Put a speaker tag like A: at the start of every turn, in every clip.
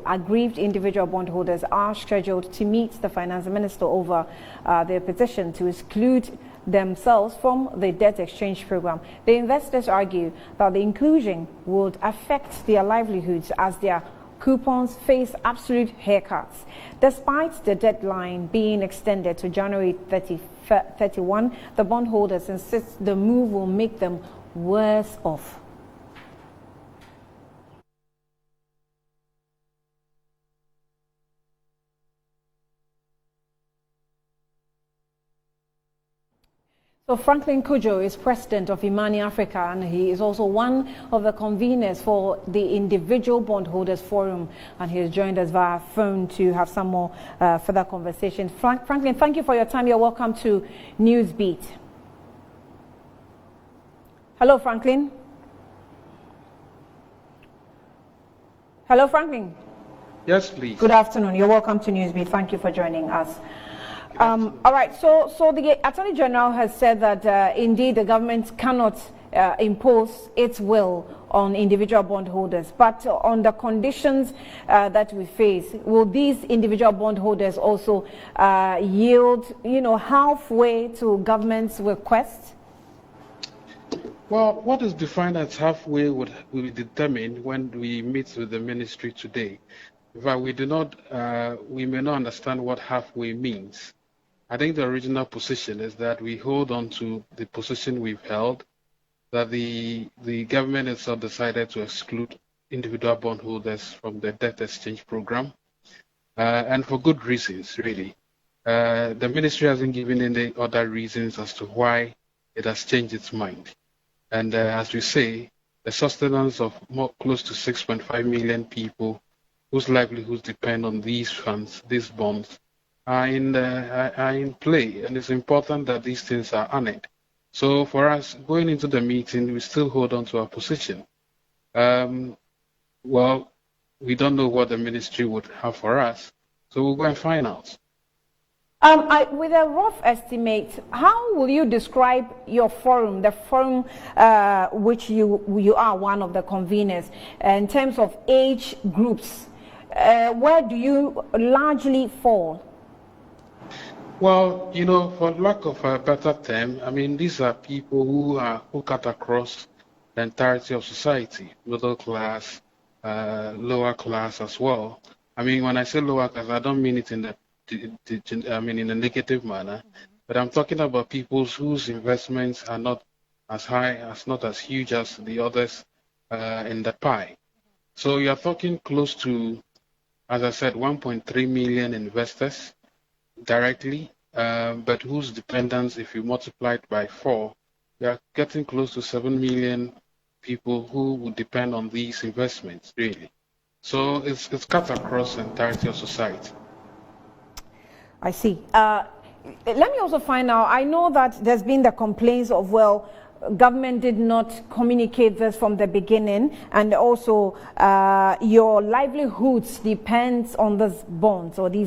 A: aggrieved individual bondholders are scheduled to meet the finance minister over their petition to exclude themselves from the debt exchange program. The investors argue that the inclusion would affect their livelihoods as their coupons face absolute haircuts. Despite the deadline being extended to January 31, the bondholders insist the move will make them worse off. So Franklin Cudjoe is president of Imani Africa, and he is also one of the conveners for the Individual Bondholders Forum, and he has joined us via phone to have some more further conversation. Franklin, thank you for your time. You're welcome to Newsbeat. Hello, Franklin. Hello, Franklin.
B: Yes, please.
A: Good afternoon. You're welcome to Newsbeat. Thank you for joining us. All right, so the Attorney General has said that indeed the government cannot impose its will on individual bondholders, but on the conditions that we face, will these individual bondholders also yield, halfway to government's request?
B: Well, what is defined as halfway will be determined when we meet with the ministry today. In fact, we may not understand what halfway means. I think the original position is that we hold on to the position we've held, that the government itself decided to exclude individual bondholders from the debt exchange program, and for good reasons, really. The ministry hasn't given any other reasons as to why it has changed its mind. And as we say, the sustenance of close to 6.5 million people whose livelihoods depend on these funds, these bonds, are in play, and it's important that these things are honored. So for us, going into the meeting, we still hold on to our position. Well, we don't know what the ministry would have for us, so we'll go and find out.
A: With a rough estimate, how will you describe your forum, the forum which you are one of the conveners, in terms of age groups? Where do you largely fall?
B: Well, for lack of a better term, I mean, these are people who cut across the entirety of society, middle class, lower class as well. I mean, when I say lower class, I don't mean it in a negative manner, but I'm talking about people whose investments are not as high, not as huge as the others in the pie. So you're talking close to, as I said, 1.3 million investors directly, but whose dependents, if you multiply it by 4, you are getting close to 7 million people who would depend on these investments, really. So it's cut across the entirety of society.
A: I see. Let me also find out, I know that there's been the complaints of, government did not communicate this from the beginning, and also your livelihoods depends on these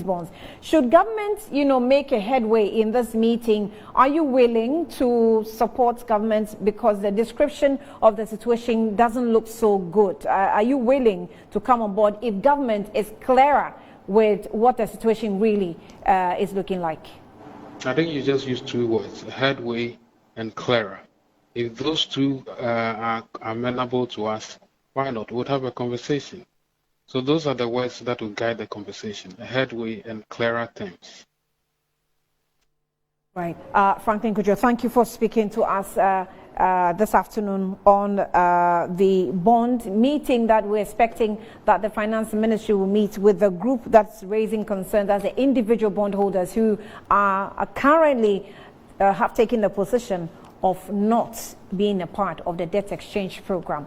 A: bonds. Should government, make a headway in this meeting, are you willing to support government because the description of the situation doesn't look so good? Are you willing to come on board if government is clearer with what the situation really is looking like?
B: I think you just used 2 words, headway and clearer. If those two are amenable to us, why not? We'll have a conversation. So those are the words that will guide the conversation, a headway and clearer terms.
A: Right. Franklin Cudjoe, thank you for speaking to us this afternoon on the bond meeting that we're expecting that the Finance Ministry will meet with the group that's raising concerns, as the individual bondholders who are currently have taken the position of not being a part of the debt exchange program.